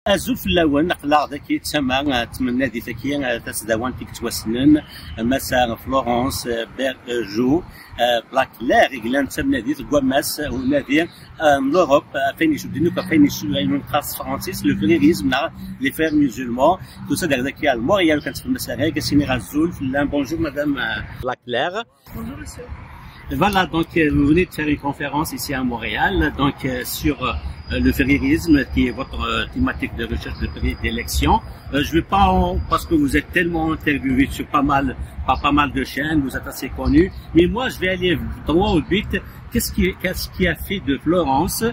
أزول في اللون نقلا ذاك يتسمى تمنى ذي ثكيا تسداوان فيك توسنن مسا فلورنس جو بلاك لا رجلان تسمى ذي تقوماس ونادي l'Europe فين يشدنو كفين يشدنو خاص فرانسيس لو فريريزم لي فير musulmans tout ça ذاك يا الموريال كانت في المسارة كسيني غازول في اللون. Bonjour madame Blackler. Bonjour monsieur. Voilà, donc vous venez de faire une conférence ici à Montréal, donc sur le ferriérisme, qui est votre thématique de recherche d'élection. Je vais pas, parce que vous êtes tellement interviewé sur pas mal de chaînes, vous êtes assez connu, mais moi je vais aller droit au but. Qu'est-ce qui a fait de Florence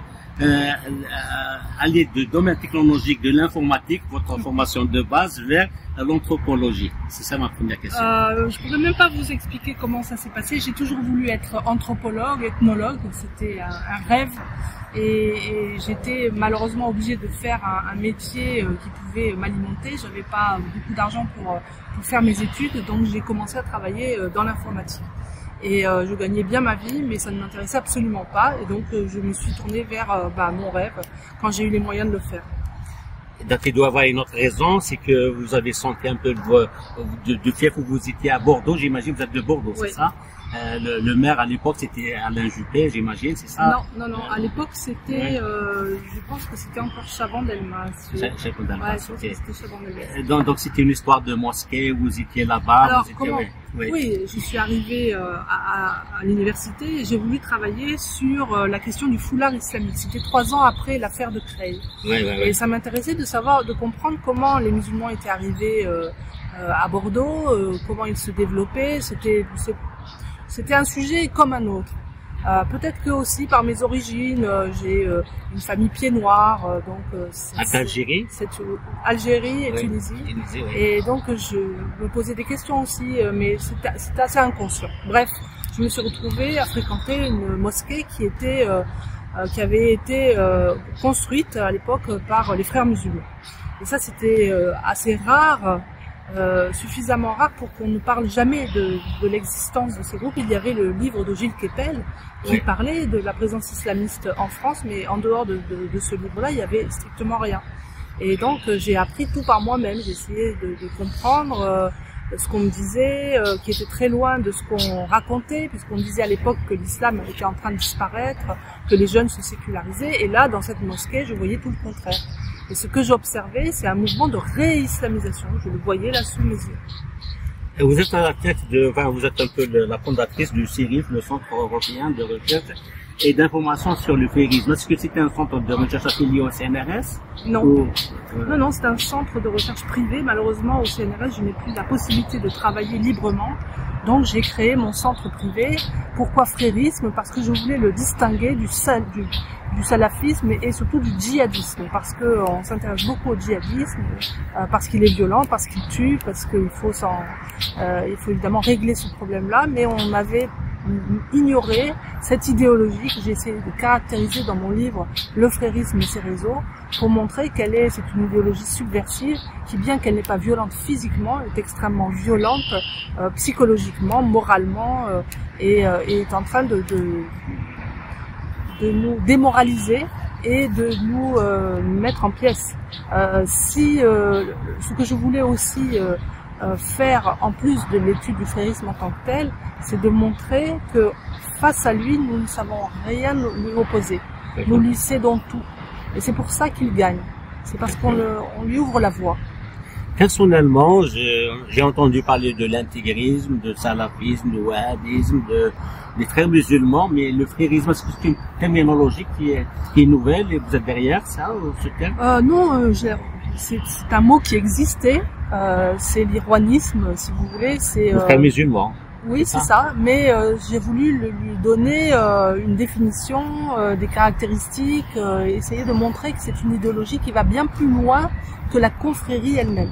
aller de domaine technologique, de l'informatique, votre formation de base, vers l'anthropologie? C'est ça ma première question. Je pourrais même pas vous expliquer comment ça s'est passé. J'ai toujours voulu être anthropologue, ethnologue. C'était un rêve. Et j'étais malheureusement obligée de faire un métier qui pouvait m'alimenter. J'avais pas beaucoup d'argent pour faire mes études, donc j'ai commencé à travailler dans l'informatique. Et je gagnais bien ma vie, mais ça ne m'intéressait absolument pas. Et donc je me suis tournée vers mon rêve quand j'ai eu les moyens de le faire. Donc il doit y avoir une autre raison, c'est que vous avez senti un peu de fief où vous étiez à Bordeaux. J'imagine que vous êtes de Bordeaux, oui. C'est ça? Le maire à l'époque c'était Alain Juppé, j'imagine, c'est ça? Non. À l'époque c'était, je pense que c'était encore Chaban-Delmas. Donc c'était une histoire de mosquée, vous étiez là-bas. Alors oui, je suis arrivée à l'université et j'ai voulu travailler sur la question du foulard islamique. C'était 3 ans après l'affaire de Creil. Et ça m'intéressait de comprendre comment les musulmans étaient arrivés à Bordeaux, comment ils se développaient. C'était un sujet comme un autre. Peut-être que aussi par mes origines, j'ai une famille pied noir, donc Algérie, Algérie et Tunisie. Et donc je me posais des questions aussi, mais c'était assez inconscient. Bref, je me suis retrouvée à fréquenter une mosquée qui avait été construite à l'époque par les frères musulmans. Et ça c'était assez rare. Suffisamment rare pour qu'on ne parle jamais de l'existence de ces groupes. Il y avait le livre de Gilles Kepel qui parlait de la présence islamiste en France, mais en dehors de ce livre-là, il y avait strictement rien. Et donc j'ai appris tout par moi-même, j'ai essayé de comprendre ce qu'on me disait, qui était très loin de ce qu'on racontait, puisqu'on disait à l'époque que l'islam était en train de disparaître, que les jeunes se sécularisaient, et là, dans cette mosquée, je voyais tout le contraire. Et ce que j'observais, c'est un mouvement de réislamisation. Je le voyais là sous mes yeux. Et vous êtes à la tête vous êtes un peu la fondatrice du CIRIF, le Centre européen de recherche et d'information sur le ferriérisme. Est-ce que c'était un centre de recherche affilié au CNRS? Non. Non, c'est un centre de recherche privé. Malheureusement, au CNRS, je n'ai plus la possibilité de travailler librement. Donc, j'ai créé mon centre privé. Pourquoi frérisme? Parce que je voulais le distinguer du salafisme et surtout du djihadisme, parce que on s'intéresse beaucoup au djihadisme, parce qu'il est violent, parce qu'il tue, parce qu'il faut évidemment régler ce problème-là, mais on avait ignoré cette idéologie que j'ai essayé de caractériser dans mon livre Le frérisme et ses réseaux, pour montrer c'est une idéologie subversive qui, bien qu'elle n'est pas violente physiquement, est extrêmement violente psychologiquement, moralement, et est en train de nous démoraliser et de nous mettre en pièces. Ce que je voulais aussi faire, en plus de l'étude du frérisme en tant que tel, c'est de montrer que face à lui, nous ne savons rien lui opposer. Nous lui cédons tout. Et c'est pour ça qu'il gagne. C'est parce qu'on lui ouvre la voie. Personnellement, j'ai entendu parler de l'intégrisme, de salafisme, de wahhabisme, des frères musulmans, mais le frérisme, est-ce que c'est une terminologie qui est nouvelle et vous êtes derrière ça, ce terme? Non, c'est un mot qui existait, c'est l'irwanisme, si vous voulez. Les frères musulmans. Oui, c'est ça, mais j'ai voulu lui donner une définition, des caractéristiques, essayer de montrer que c'est une idéologie qui va bien plus loin que la confrérie elle-même.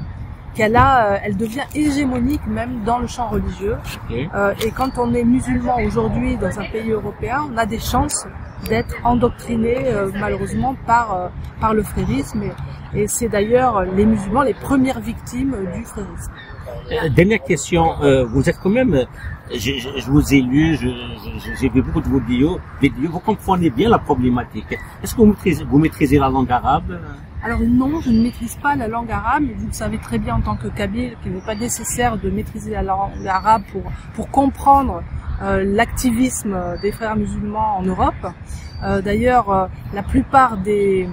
Elle devient hégémonique même dans le champ religieux. Et quand on est musulman aujourd'hui dans un pays européen, on a des chances d'être endoctriné malheureusement par le frérisme. Et c'est d'ailleurs les musulmans les premières victimes du frérisme. Dernière question, vous êtes quand même, je vous ai lu, j'ai vu beaucoup de vos vidéos, vous comprenez bien la problématique. Est-ce que vous maîtrisez la langue arabe? Alors non, je ne maîtrise pas la langue arabe. Vous le savez très bien en tant que kabyle qu'il n'est pas nécessaire de maîtriser la langue arabe pour comprendre l'activisme des frères musulmans en Europe. D'ailleurs, la plupart des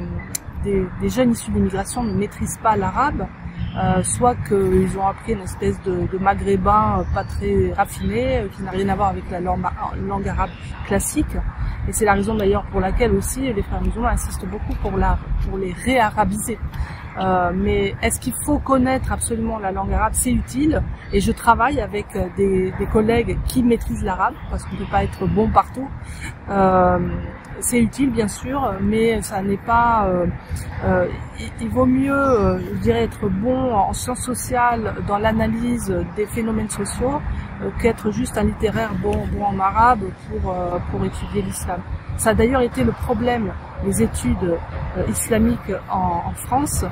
jeunes issus d'immigration ne maîtrisent pas l'arabe, soit qu'ils ont appris une espèce de maghrébin pas très raffiné, qui n'a rien à voir avec la langue arabe classique. Et c'est la raison d'ailleurs pour laquelle aussi les frères musulmans insistent beaucoup pour les réarabiser. Mais est-ce qu'il faut connaître absolument la langue arabe? C'est utile, et je travaille avec des collègues qui maîtrisent l'arabe, parce qu'on ne peut pas être bon partout. C'est utile bien sûr, mais ça n'est pas... il vaut mieux, je dirais, être bon en sciences sociales dans l'analyse des phénomènes sociaux qu'être juste un littéraire bon en arabe pour étudier l'islam. Ça a d'ailleurs été le problème des études islamiques en France,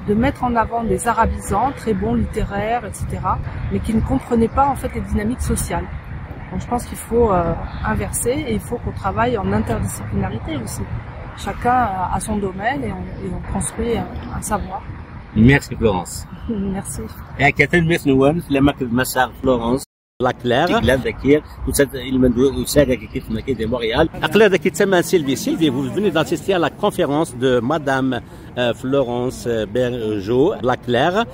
de mettre en avant des arabisants très bons littéraires, etc., mais qui ne comprenaient pas en fait les dynamiques sociales. Donc je pense qu'il faut inverser, et il faut qu'on travaille en interdisciplinarité aussi. Chacun a son domaine, et on construit un savoir. Merci Florence. Merci. Et كثير من نوان لما مسار فلورنس لاكلير ذكير وساعة كيف ما كده مونريال أقلير ذكي تسمى Sylvie, vous venez d'assister à la conférence de Madame Florence Bergeau Leclerc.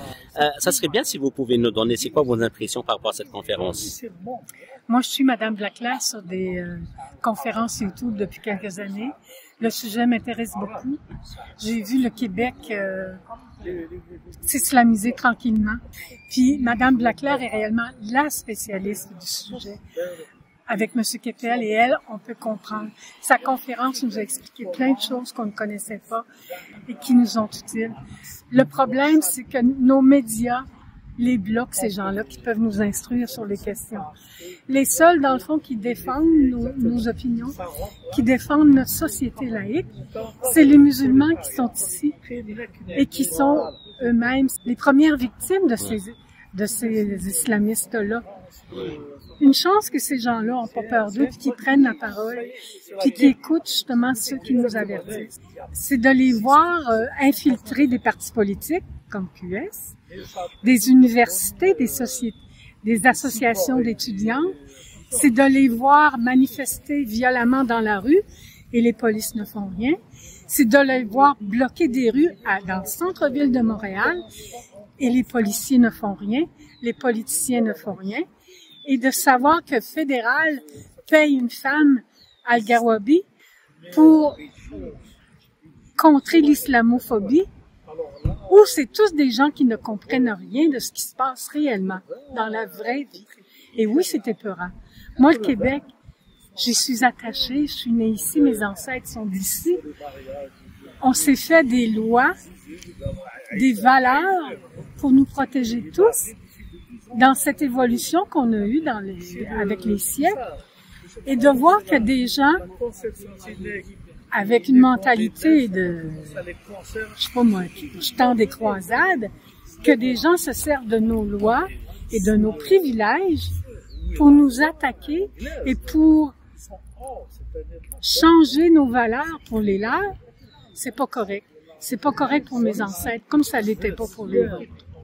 Ça serait bien si vous pouvez nous donner, c'est quoi vos impressions par rapport à cette conférence? Moi, je suis Madame Leclerc sur des conférences YouTube depuis quelques années. Le sujet m'intéresse beaucoup. J'ai vu le Québec s'islamiser tranquillement. Puis, Madame Leclerc est réellement la spécialiste du sujet. Avec M. Keppel et elle, on peut comprendre. Sa conférence nous a expliqué plein de choses qu'on ne connaissait pas et qui nous sont utiles. Le problème, c'est que nos médias les bloquent, ces gens-là, qui peuvent nous instruire sur les questions. Les seuls, dans le fond, qui défendent nos opinions, qui défendent notre société laïque, c'est les musulmans qui sont ici et qui sont eux-mêmes les premières victimes de ces islamistes-là. Une chance que ces gens-là n'ont pas peur d'eux, puis qu'ils prennent la parole, puis qu'ils écoutent justement ceux qui nous avertissent. C'est de les voir infiltrer des partis politiques, comme QS, des universités, des sociétés, des associations d'étudiants. C'est de les voir manifester violemment dans la rue, et les polices ne font rien. C'est de les voir bloquer des rues dans le centre-ville de Montréal, et les policiers ne font rien, les politiciens ne font rien. Et de savoir que Fédéral paye une femme al-Gawabi pour contrer l'islamophobie, où c'est tous des gens qui ne comprennent rien de ce qui se passe réellement dans la vraie vie. Et oui, c'est épeurant. Moi, le Québec, j'y suis attachée, je suis née ici, mes ancêtres sont d'ici. On s'est fait des lois, des valeurs pour nous protéger tous, dans cette évolution qu'on a eue avec les siècles, et de voir que des gens avec une mentalité de, je sais pas moi, du temps des croisades, que des gens se servent de nos lois et de nos privilèges pour nous attaquer et pour changer nos valeurs pour les leurs, c'est pas correct. C'est pas correct pour mes ancêtres, comme ça l'était pas pour les autres.